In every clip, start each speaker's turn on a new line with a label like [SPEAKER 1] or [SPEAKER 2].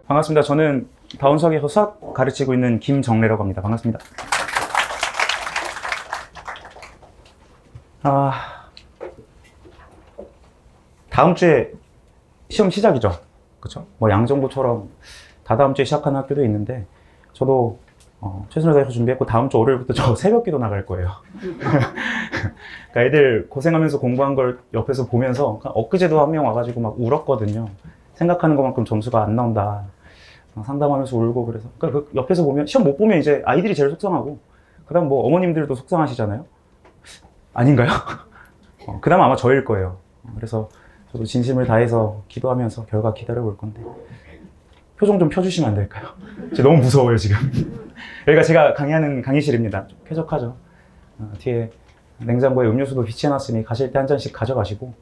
[SPEAKER 1] 반갑습니다. 저는 다운수학에서 수학 가르치고 있는 김정래라고 합니다. 반갑습니다. 다음 주에 시험 시작이죠. 그렇죠? 뭐 양정고처럼 다다음 주에 시작하는 학교도 있는데 저도 최선을 다해서 준비했고 다음 주 월요일부터 저 새벽기도 나갈 거예요. 그러니까 애들 고생하면서 공부한 걸 옆에서 보면서 엊그제도 한 명 와가지고 막 울었거든요. 생각하는 것만큼 점수가 안 나온다. 상담하면서 울고 그래서 그러니까 그 옆에서 보면 시험 못 보면 이제 아이들이 제일 속상하고 그다음 뭐 어머님들도 속상하시잖아요. 아닌가요? 그다음 아마 저일 거예요. 그래서 저도 진심을 다해서 기도하면서 결과 기다려 볼 건데 표정 좀 펴주시면 안 될까요? 지금 너무 무서워요 지금. 여기가 제가 강의하는 강의실입니다. 좀 쾌적하죠. 뒤에 냉장고에 음료수도 비치해놨으니 가실 때 한 잔씩 가져가시고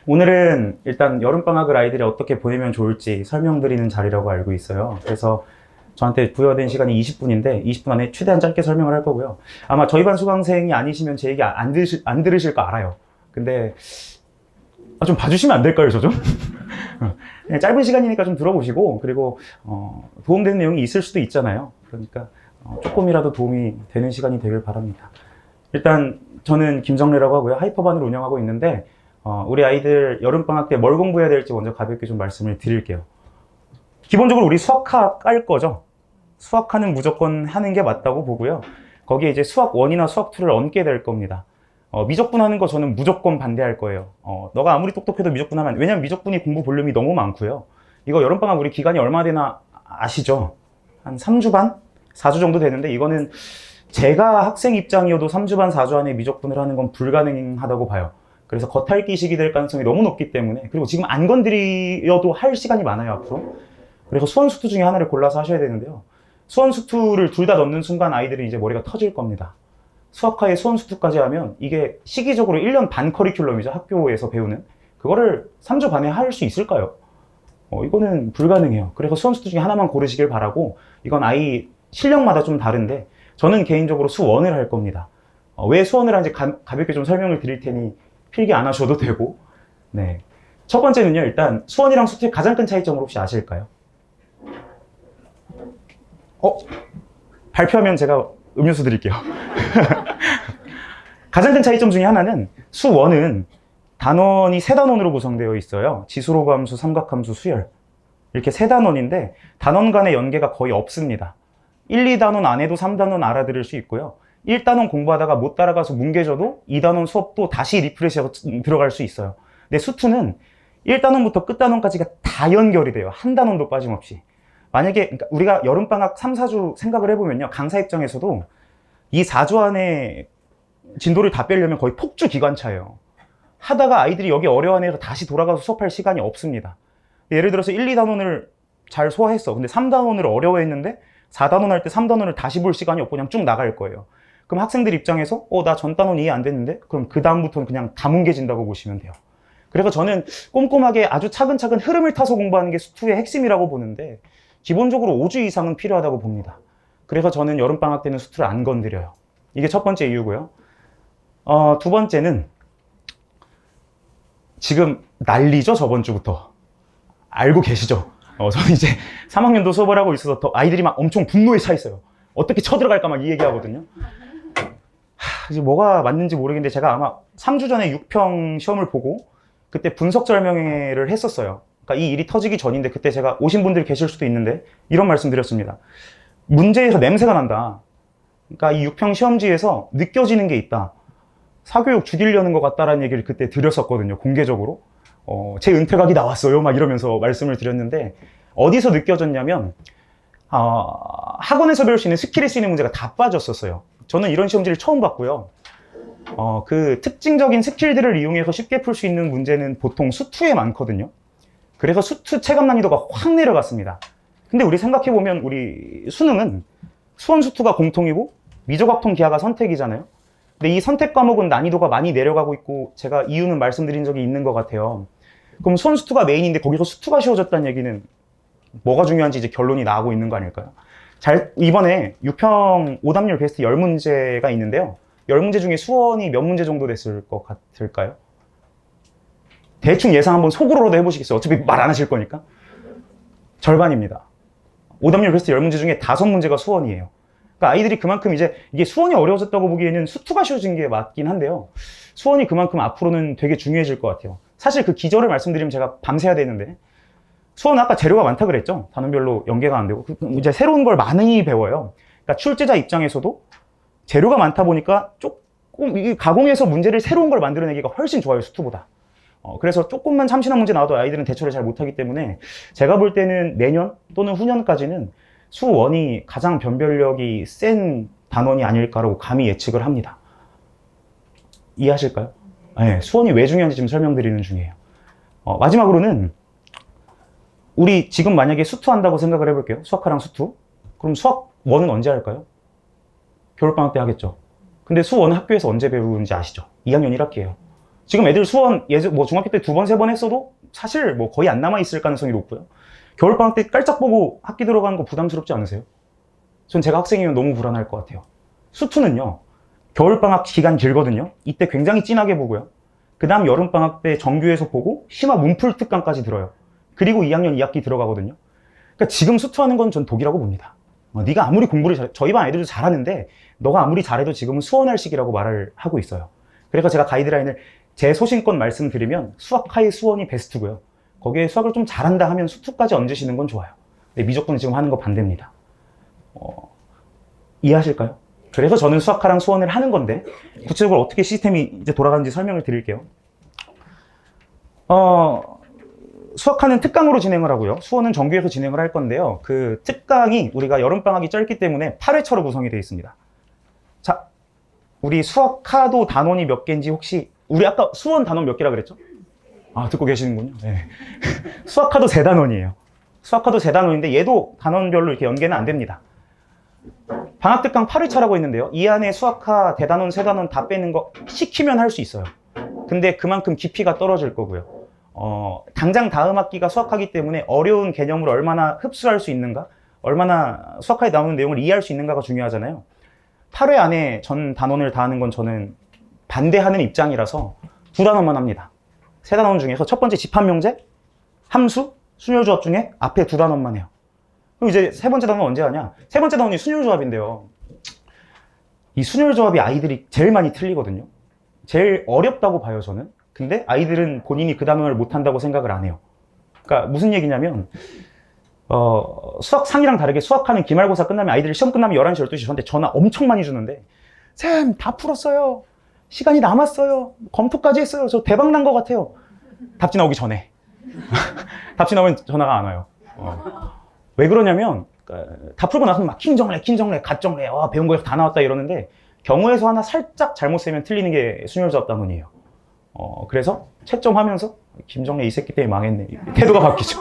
[SPEAKER 1] 오늘은 일단 여름방학을 아이들이 어떻게 보내면 좋을지 설명드리는 자리라고 알고 있어요. 그래서 저한테 부여된 시간이 20분인데 20분 안에 최대한 짧게 설명을 할 거고요. 아마 저희 반 수강생이 아니시면 제 얘기 안 들으실 거 알아요. 근데 좀 봐주시면 안 될까요, 저 좀? 그냥 짧은 시간이니까 좀 들어보시고 그리고 도움되는 내용이 있을 수도 있잖아요. 그러니까 조금이라도 도움이 되는 시간이 되길 바랍니다. 일단 저는 김정래라고 하고요. 하이퍼반을 운영하고 있는데 우리 아이들 여름방학 때 뭘 공부해야 될지 먼저 가볍게 좀 말씀을 드릴게요. 기본적으로 우리 수학학 깔 거죠. 수학하는 무조건 하는 게 맞다고 보고요. 거기에 이제 수학 1이나 수학 2를 얹게 될 겁니다. 미적분 하는 거 저는 무조건 반대할 거예요. 너가 아무리 똑똑해도 미적분 하면, 왜냐면 미적분이 공부 볼륨이 너무 많고요. 이거 여름방학 우리 기간이 얼마 되나 아시죠? 한 3주 반? 4주 정도 되는데 이거는 제가 학생 입장이어도 3주 반, 4주 안에 미적분을 하는 건 불가능하다고 봐요. 그래서 겉핥기식이 될 가능성이 너무 높기 때문에 그리고 지금 안 건드려도 할 시간이 많아요 앞으로. 그래서 수원 수투 중에 하나를 골라서 하셔야 되는데요. 수원 수투를 둘 다 넣는 순간 아이들은 이제 머리가 터질 겁니다. 수학과에 수원 수투까지 하면 이게 시기적으로 1년 반 커리큘럼이죠. 학교에서 배우는. 그거를 3주 반에 할 수 있을까요? 이거는 불가능해요. 그래서 수원 수투 중에 하나만 고르시길 바라고 이건 아이 실력마다 좀 다른데 저는 개인적으로 수원을 할 겁니다. 왜 수원을 하는지 가볍게 좀 설명을 드릴 테니 필기 안 하셔도 되고. 네. 첫 번째는요, 일단 수원이랑 수투의 가장 큰 차이점을 혹시 아실까요? 발표하면 제가 음료수 드릴게요. 가장 큰 차이점 중에 하나는 수원은 단원이 3단원으로 구성되어 있어요. 지수로그 함수, 삼각함수, 수열. 이렇게 3단원인데 단원 간의 연계가 거의 없습니다. 1, 2단원 안 해도 3단원 알아들을 수 있고요. 1단원 공부하다가 못 따라가서 뭉개져도 2단원 수업도 다시 리프레시하고 들어갈 수 있어요. 근데 수투는 1단원부터 끝단원까지가 다 연결이 돼요. 한 단원도 빠짐없이. 만약에 그러니까 우리가 여름방학 3, 4주 생각을 해보면요. 강사 입장에서도 이 4주 안에 진도를 다 빼려면 거의 폭주 기관차예요. 하다가 아이들이 여기 어려워하면서 다시 돌아가서 수업할 시간이 없습니다. 예를 들어서 1, 2단원을 잘 소화했어. 근데 3단원을 어려워했는데 4단원 할 때 3단원을 다시 볼 시간이 없고 그냥 쭉 나갈 거예요. 그럼 학생들 입장에서 나 전 단원 이해 안 됐는데? 그럼 그 다음부터는 그냥 다 뭉개진다고 보시면 돼요. 그래서 저는 꼼꼼하게 아주 차근차근 흐름을 타서 공부하는 게 수투의 핵심이라고 보는데 기본적으로 5주 이상은 필요하다고 봅니다. 그래서 저는 여름방학 때는 수투를 안 건드려요. 이게 첫 번째 이유고요. 두 번째는 지금 난리죠, 저번 주부터. 알고 계시죠? 저는 이제 3학년도 수업을 하고 있어서 아이들이 막 엄청 분노에 차 있어요. 어떻게 쳐들어갈까 막 이 얘기하거든요. 이제 뭐가 맞는지 모르겠는데 제가 아마 3주 전에 6평 시험을 보고 그때 분석 설명회를 했었어요. 그러니까 이 일이 터지기 전인데 그때 제가 오신 분들 계실 수도 있는데 이런 말씀 드렸습니다. 문제에서 냄새가 난다. 그러니까 이 6평 시험지에서 느껴지는 게 있다. 사교육 죽이려는 것 같다라는 얘기를 그때 드렸었거든요. 공개적으로. 제 은퇴각이 나왔어요. 막 이러면서 말씀을 드렸는데 어디서 느껴졌냐면 학원에서 배울 수 있는 스킬에 쓰이는 문제가 다 빠졌었어요. 저는 이런 시험지를 처음 봤고요. 그 특징적인 스킬들을 이용해서 쉽게 풀 수 있는 문제는 보통 수투에 많거든요. 그래서 수투 체감 난이도가 확 내려갔습니다. 근데 우리 생각해보면 우리 수능은 수원 수투가 공통이고 미적학통 기하가 선택이잖아요. 근데 이 선택 과목은 난이도가 많이 내려가고 있고 제가 이유는 말씀드린 적이 있는 것 같아요. 그럼 수원 수투가 메인인데 거기서 수투가 쉬워졌다는 얘기는 뭐가 중요한지 이제 결론이 나오고 있는 거 아닐까요? 이번에 6평 오답률 베스트 10문제가 있는데요. 10문제 중에 수원이 몇 문제 정도 됐을 것 같을까요? 대충 예상 한번 속으로라도 해보시겠어요? 어차피 말 안 하실 거니까. 절반입니다. 오답률 베스트 10문제 중에 5문제가 수원이에요. 그러니까 아이들이 그만큼 이제 이게 수원이 어려워졌다고 보기에는 수투가 쉬워진 게 맞긴 한데요. 수원이 그만큼 앞으로는 되게 중요해질 것 같아요. 사실 그 기저를 말씀드리면 제가 밤새야 되는데, 수원은 아까 재료가 많다 그랬죠? 단원별로 연계가 안 되고. 이제 새로운 걸 많이 배워요. 그러니까 출제자 입장에서도 재료가 많다 보니까 조금 이 가공해서 문제를 새로운 걸 만들어내기가 훨씬 좋아요, 수투보다. 그래서 조금만 참신한 문제 나와도 아이들은 대처를 잘 못하기 때문에 제가 볼 때는 내년 또는 후년까지는 수원이 가장 변별력이 센 단원이 아닐까라고 감히 예측을 합니다. 이해하실까요? 네, 수원이 왜 중요한지 지금 설명드리는 중이에요. 마지막으로는 우리 지금 만약에 수투한다고 생각을 해볼게요. 수학하랑 수투. 그럼 수학 1은 언제 할까요? 겨울방학 때 하겠죠. 근데 수1은 학교에서 언제 배우는지 아시죠? 2학년 1학기예요. 지금 애들 수원 뭐 중학교 때 2번, 3번 했어도 사실 뭐 거의 안 남아있을 가능성이 높고요. 겨울방학 때 깔짝 보고 학기 들어가는 거 부담스럽지 않으세요? 전 제가 학생이면 너무 불안할 것 같아요. 수투는요, 겨울방학 기간 길거든요. 이때 굉장히 진하게 보고요. 그 다음 여름방학 때 정규에서 보고 심화 문풀 특강까지 들어요. 그리고 2학년 2학기 들어가거든요. 그러니까 지금 수투하는 건 전 독이라고 봅니다. 네가 아무리 공부를 잘해, 저희 반 애들도 잘하는데 너가 아무리 잘해도 지금은 수원할 시기라고 말을 하고 있어요. 그래서 제가 가이드라인을 제 소신껏 말씀드리면 수학 하이 수원이 베스트고요. 거기에 수학을 좀 잘한다 하면 수투까지 얹으시는 건 좋아요. 근데 미적분 지금 하는 거 반대입니다. 이해하실까요? 그래서 저는 수학하랑 수원을 하는 건데 구체적으로 어떻게 시스템이 이제 돌아가는지 설명을 드릴게요. 수학하는 특강으로 진행을 하고요. 수원은 정규에서 진행을 할 건데요. 그 특강이 우리가 여름방학이 짧기 때문에 8회차로 구성이 되어 있습니다. 자, 우리 수학하도 단원이 몇 개인지 혹시 우리 아까 수원 단원 몇 개라 그랬죠? 아, 듣고 계시는군요. 네. 수학하도 3단원이에요. 수학하도 3단원인데 얘도 단원별로 이렇게 연계는 안 됩니다. 방학특강 8회차라고 있는데요. 이 안에 수학하 대단원, 3단원 다 빼는 거 시키면 할 수 있어요. 근데 그만큼 깊이가 떨어질 거고요. 당장 다음 학기가 수학하기 때문에 어려운 개념을 얼마나 흡수할 수 있는가, 얼마나 수학하에 나오는 내용을 이해할 수 있는가가 중요하잖아요. 8회 안에 전 단원을 다 하는 건 저는 반대하는 입장이라서 2단원만 합니다. 3단원 중에서 첫 번째 집합명제, 함수, 순열조합 중에 앞에 2단원만 해요. 그럼 이제 세 번째 단원 언제 하냐? 세 번째 단원이 순열조합인데요. 이 순열조합이 아이들이 제일 많이 틀리거든요. 제일 어렵다고 봐요, 저는. 근데 아이들은 본인이 그 단원을 못한다고 생각을 안 해요. 그러니까 무슨 얘기냐면 수학 상이랑 다르게 수학하는 기말고사 끝나면 아이들이 시험 끝나면 11시, 12시 저한테 전화 엄청 많이 주는데 쌤, 다 풀었어요. 시간이 남았어요. 검토까지 했어요. 저 대박 난 것 같아요. 답지 나오기 전에. 답지 나오면 전화가 안 와요. 왜 그러냐면 다 풀고 나서는 막 킹정래, 갓정래, 배운 거 다 나왔다 이러는데 경우에서 하나 살짝 잘못 쓰면 틀리는 게 순열조합 단원이에요. 그래서 채점하면서 김정래 이 새끼 때문에 망했네. 태도가 바뀌죠.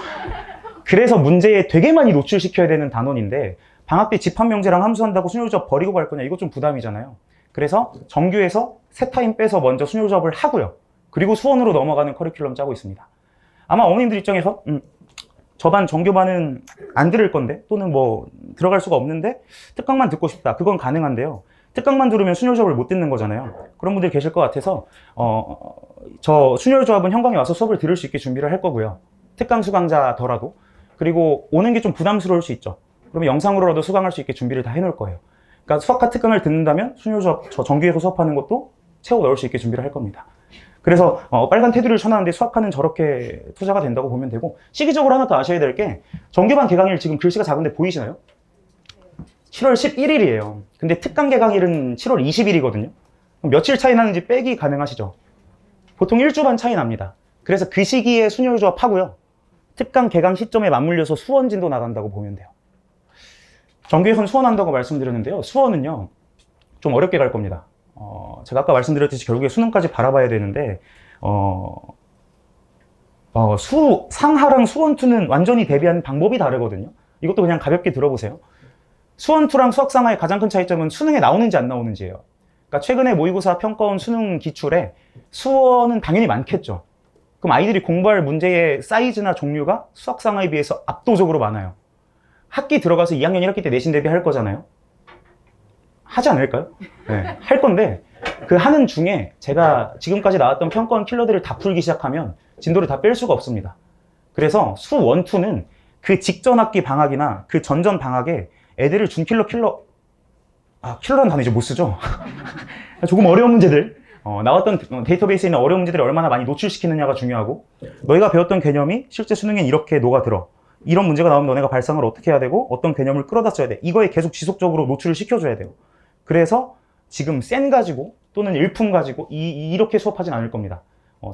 [SPEAKER 1] 그래서 문제에 되게 많이 노출시켜야 되는 단원인데 방학 때 집합명제랑 함수한다고 순열조합 버리고 갈 거냐? 이거 좀 부담이잖아요. 그래서 정규에서 세 타임 빼서 먼저 순열조합을 하고요. 그리고 수원으로 넘어가는 커리큘럼 짜고 있습니다. 아마 어머님들 입장에서 저반 정규반은 안 들을 건데 또는 뭐 들어갈 수가 없는데 특강만 듣고 싶다. 그건 가능한데요. 특강만 들으면 순열조합을 못 듣는 거잖아요. 그런 분들 계실 것 같아서 저 순열조합은 현강에 와서 수업을 들을 수 있게 준비를 할 거고요. 특강 수강자더라도. 그리고 오는 게 좀 부담스러울 수 있죠. 그러면 영상으로라도 수강할 수 있게 준비를 다 해놓을 거예요. 그러니까 수학과 특강을 듣는다면 순열조합 저 정규에서 수업하는 것도 채워 넣을 수 있게 준비를 할 겁니다. 그래서 빨간 테두리를 쳐놨는데 수학하는 저렇게 투자가 된다고 보면 되고, 시기적으로 하나 더 아셔야 될 게 정규반 개강일 지금 글씨가 작은데 보이시나요? 7월 11일이에요. 근데 특강 개강일은 7월 20일이거든요. 며칠 차이 나는지 빼기 가능하시죠? 보통 1주 반 차이 납니다. 그래서 그 시기에 순열조합 하고요. 특강 개강 시점에 맞물려서 수원진도 나간다고 보면 돼요. 정규에서는 수원한다고 말씀드렸는데요. 수원은요, 좀 어렵게 갈 겁니다. 제가 아까 말씀드렸듯이 결국에 수능까지 바라봐야 되는데, 상하랑 수원2는 완전히 대비하는 방법이 다르거든요. 이것도 그냥 가볍게 들어보세요. 수원2랑 수학상하의 가장 큰 차이점은 수능에 나오는지 안 나오는지예요. 그러니까 최근에 모의고사 평가원 수능 기출에 수원은 당연히 많겠죠. 그럼 아이들이 공부할 문제의 사이즈나 종류가 수학상하에 비해서 압도적으로 많아요. 학기 들어가서 2학년 1학기 때 내신 대비할 거잖아요. 하지 않을까요? 네, 할 건데 그 하는 중에 제가 지금까지 나왔던 평가원 킬러들을 다 풀기 시작하면 진도를 다 뺄 수가 없습니다. 그래서 수1, 2는 그 직전 학기 방학이나 그 전전 방학에 애들을 킬러라는 단어 이제 못 쓰죠? 조금 어려운 문제들, 나왔던 데이터베이스에 있는 어려운 문제들을 얼마나 많이 노출시키느냐가 중요하고, 너희가 배웠던 개념이 실제 수능엔 이렇게 녹아들어. 이런 문제가 나오면 너네가 발상을 어떻게 해야 되고, 어떤 개념을 끌어다 써야 돼. 이거에 계속 지속적으로 노출을 시켜줘야 돼요. 그래서 지금 센 가지고, 또는 일품 가지고, 이렇게 수업하진 않을 겁니다.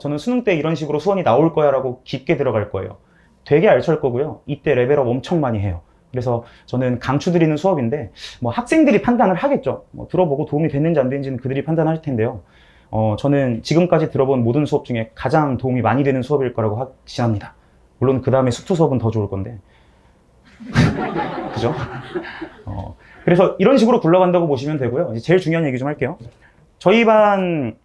[SPEAKER 1] 저는 수능 때 이런 식으로 수원이 나올 거야 라고 깊게 들어갈 거예요. 되게 알찰 거고요. 이때 레벨업 엄청 많이 해요. 그래서 저는 강추드리는 수업인데, 뭐 학생들이 판단을 하겠죠. 뭐 들어보고 도움이 됐는지 안 됐는지는 그들이 판단할 텐데요. 저는 지금까지 들어본 모든 수업 중에 가장 도움이 많이 되는 수업일 거라고 확신합니다. 물론 그 다음에 수투 수업은 더 좋을 건데. 그죠? 그래서 이런 식으로 굴러간다고 보시면 되고요. 이제 제일 중요한 얘기 좀 할게요. 저희 반,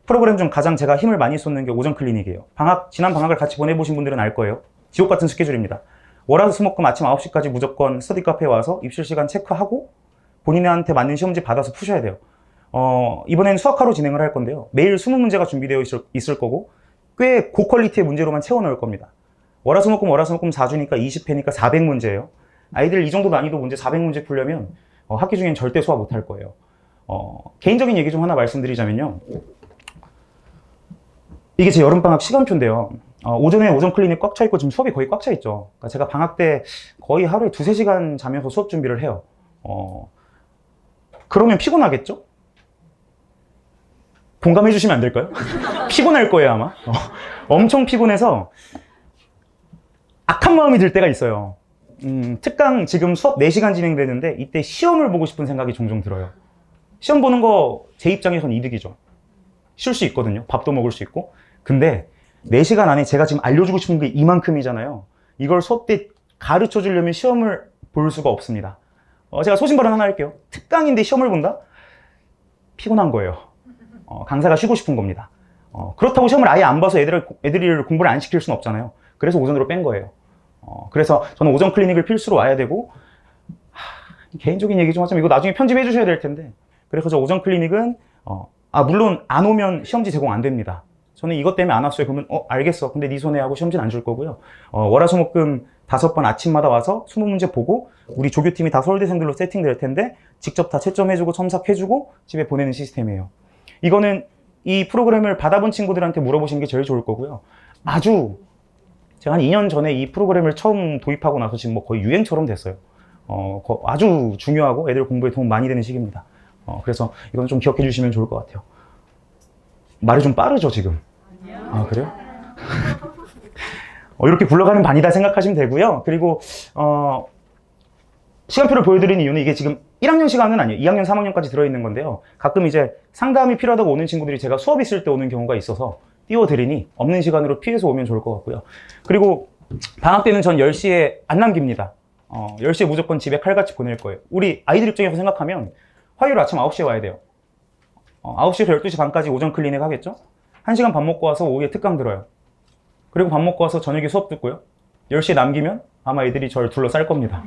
[SPEAKER 1] 프로그램 중 가장 제가 힘을 많이 쏟는 게 오전 클리닉이에요. 지난 방학을 같이 보내보신 분들은 알 거예요. 지옥 같은 스케줄입니다. 월화수목금 아침 9시까지 무조건 스터디 카페에 와서 입실 시간 체크하고 본인한테 맞는 시험지 받아서 푸셔야 돼요. 이번엔 수학화로 진행을 할 건데요. 매일 20문제가 준비되어 있을 거고 꽤 고퀄리티의 문제로만 채워 넣을 겁니다. 월화수목금 4주니까 20회니까 400문제예요. 아이들 이 정도 난이도 문제 400문제 풀려면 학기 중엔 절대 소화 못 할 거예요. 개인적인 얘기 좀 하나 말씀드리자면요. 이게 제 여름방학 시간표인데요. 오전에 오전 클리닉 꽉 차 있고 지금 수업이 거의 꽉 차 있죠. 그러니까 제가 방학 때 거의 하루에 2~3시간 자면서 수업 준비를 해요. 그러면 피곤하겠죠? 공감해 주시면 안 될까요? 피곤할 거예요, 아마. 엄청 피곤해서 악한 마음이 들 때가 있어요. 특강 지금 수업 4시간 진행되는데 이때 시험을 보고 싶은 생각이 종종 들어요. 시험 보는 거 제 입장에선 이득이죠. 쉴 수 있거든요. 밥도 먹을 수 있고. 근데 4시간 안에 제가 지금 알려주고 싶은 게 이만큼이잖아요. 이걸 수업 때 가르쳐 주려면 시험을 볼 수가 없습니다. 제가 소신발언 하나 할게요. 특강인데 시험을 본다? 피곤한 거예요. 강사가 쉬고 싶은 겁니다. 그렇다고 시험을 아예 안 봐서 애들을 공부를 안 시킬 수는 없잖아요. 그래서 오전으로 뺀 거예요. 그래서 저는 오전 클리닉을 필수로 와야 되고, 개인적인 얘기 좀 하자면 이거 나중에 편집해 주셔야 될 텐데, 그래서 저 오전 클리닉은 물론 안 오면 시험지 제공 안 됩니다. 저는 이것 때문에 안 왔어요. 그러면 알겠어. 근데 네 손해 하고 시험지는 안 줄 거고요. 월화수목금 5번 아침마다 와서 20문제 보고 우리 조교팀이 다 서울대생들로 세팅될 텐데 직접 다 채점해주고 첨삭해주고 집에 보내는 시스템이에요. 이거는 이 프로그램을 받아본 친구들한테 물어보시는 게 제일 좋을 거고요. 제가 한 2년 전에 이 프로그램을 처음 도입하고 나서 지금 뭐 거의 유행처럼 됐어요. 아주 중요하고 애들 공부에 도움 많이 되는 시기입니다. 그래서 이건 좀 기억해 주시면 좋을 것 같아요. 말이 좀 빠르죠, 지금? 아, 그래요? 이렇게 굴러가는 반이다 생각하시면 되고요. 그리고, 시간표를 보여드리는 이유는 이게 지금 1학년 시간은 아니에요. 2학년, 3학년까지 들어있는 건데요. 가끔 이제 상담이 필요하다고 오는 친구들이 제가 수업 있을 때 오는 경우가 있어서 띄워드리니 없는 시간으로 피해서 오면 좋을 것 같고요. 그리고 방학 때는 전 10시에 안 남깁니다. 10시에 무조건 집에 칼같이 보낼 거예요. 우리 아이들 입장에서 생각하면 화요일 아침 9시에 와야 돼요. 9시에서 12시 반까지 오전 클리닉 하겠죠? 1시간 밥 먹고 와서 오후에 특강 들어요. 그리고 밥 먹고 와서 저녁에 수업 듣고요. 10시에 남기면 아마 애들이 저를 둘러쌀 겁니다.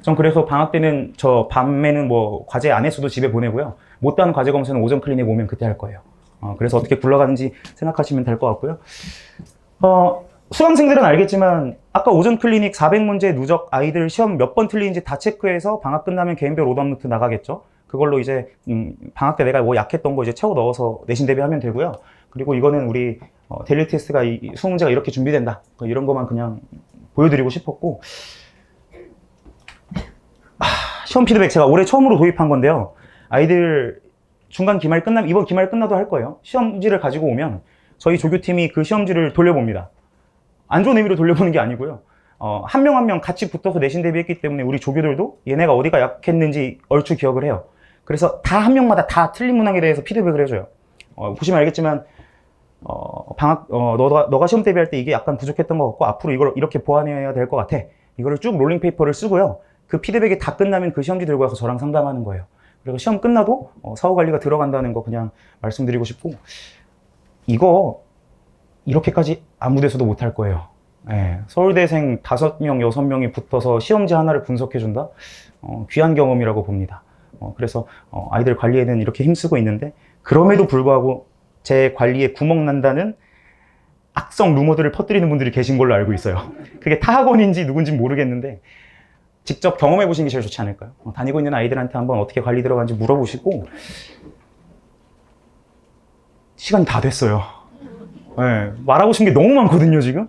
[SPEAKER 1] 전 그래서 방학 때는 저 밤에는 뭐 과제 안 했어도 집에 보내고요. 못다한 과제 검사는 오전 클리닉 오면 그때 할 거예요. 그래서 어떻게 굴러가는지 생각하시면 될 것 같고요. 수강생들은 알겠지만 아까 오전 클리닉 400문제 누적 아이들 시험 몇 번 틀리는지 다 체크해서 방학 끝나면 개인별 오답 노트 나가겠죠. 그걸로 이제 방학 때 내가 뭐 약했던 거 이제 채워 넣어서 내신 대비하면 되고요. 그리고 이거는 우리 데일리 테스트가 수능 문제가 이렇게 준비된다. 이런 것만 그냥 보여드리고 싶었고, 시험 피드백 제가 올해 처음으로 도입한 건데요. 아이들 중간 기말 끝나면 이번 기말 끝나도 할 거예요. 시험지를 가지고 오면 저희 조교팀이 그 시험지를 돌려봅니다. 안 좋은 의미로 돌려보는 게 아니고요. 한 명 한 명 같이 붙어서 내신 대비했기 때문에 우리 조교들도 얘네가 어디가 약했는지 얼추 기억을 해요. 그래서 다 한 명마다 다 틀린 문항에 대해서 피드백을 해줘요. 보시면 알겠지만 너가 시험 대비할 때 이게 약간 부족했던 것 같고 앞으로 이걸 이렇게 보완해야 될 것 같아. 이거를 쭉 롤링 페이퍼를 쓰고요. 그 피드백이 다 끝나면 그 시험지 들고 와서 저랑 상담하는 거예요. 그리고 시험 끝나도 사후 관리가 들어간다는 거 그냥 말씀드리고 싶고, 이거 이렇게까지 아무 데서도 못 할 거예요. 서울대생 5명, 6명이 붙어서 시험지 하나를 분석해준다? 귀한 경험이라고 봅니다. 그래서 아이들 관리에는 이렇게 힘쓰고 있는데, 그럼에도 불구하고 제 관리에 구멍 난다는 악성 루머들을 퍼뜨리는 분들이 계신 걸로 알고 있어요. 그게 타 학원인지 누군지 모르겠는데 직접 경험해 보시는 게 제일 좋지 않을까요? 다니고 있는 아이들한테 한번 어떻게 관리 들어가는지 물어보시고. 시간이 다 됐어요. 네, 말하고 싶은 게 너무 많거든요, 지금.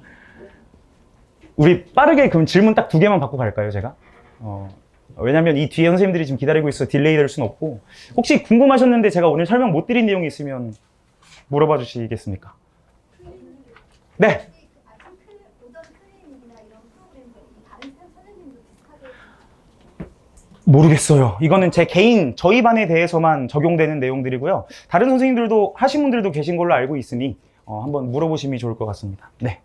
[SPEAKER 1] 우리 빠르게 그럼 질문 딱 2개만 받고 갈까요, 제가? 왜냐면 이 뒤에 선생님들이 지금 기다리고 있어 딜레이 될 수는 없고. 혹시 궁금하셨는데 제가 오늘 설명 못 드린 내용이 있으면 물어봐 주시겠습니까? 네. 모르겠어요. 이거는 제 개인, 저희 반에 대해서만 적용되는 내용들이고요. 다른 선생님들도 하신 분들도 계신 걸로 알고 있으니 한번 물어보시면 좋을 것 같습니다. 네.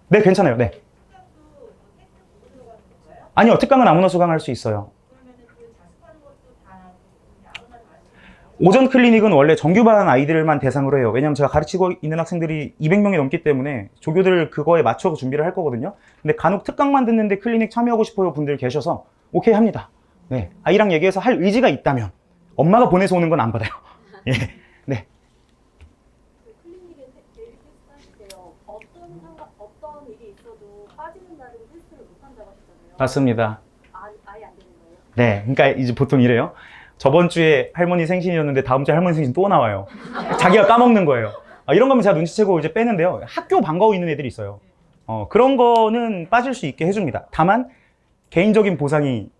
[SPEAKER 1] 네, 괜찮아요. 네. 아니요, 특강은 아무나 수강할 수 있어요. 오전 클리닉은 원래 정규반 아이들만 대상으로 해요. 왜냐면 제가 가르치고 있는 학생들이 200명이 넘기 때문에 조교들 그거에 맞춰서 준비를 할 거거든요. 근데 간혹 특강만 듣는데 클리닉 참여하고 싶어요 분들 계셔서 오케이 합니다. 네, 아이랑 얘기해서 할 의지가 있다면 엄마가 보내서 오는 건 안 받아요. 예, 네.
[SPEAKER 2] 클리닉에 데이비 테스트 하실 때요. 어떤 일이 있어도 빠지는 날은 테스트를 못 한다고 하셨잖아요.
[SPEAKER 1] 맞습니다.
[SPEAKER 2] 아예 안 되는 거예요?
[SPEAKER 1] 네, 그러니까 이제 보통 이래요. 저번 주에 할머니 생신이었는데 다음 주에 할머니 생신 또 나와요. 자기가 까먹는 거예요. 이런 거면 제가 눈치채고 이제 빼는데요. 학교 방과후 있는 애들이 있어요. 그런 거는 빠질 수 있게 해줍니다. 다만 개인적인 보상이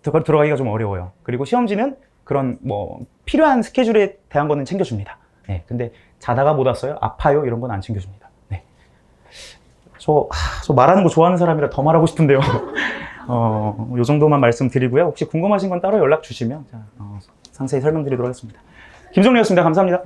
[SPEAKER 1] 들어가기가 좀 어려워요. 그리고 시험지는 그런 뭐 필요한 스케줄에 대한 거는 챙겨줍니다. 네, 근데 자다가 못 왔어요? 아파요? 이런 건 안 챙겨줍니다. 네. 저 말하는 거 좋아하는 사람이라 더 말하고 싶은데요. 요 정도만 말씀드리고요. 혹시 궁금하신 건 따로 연락 주시면 상세히 설명드리도록 하겠습니다. 김정리였습니다. 감사합니다.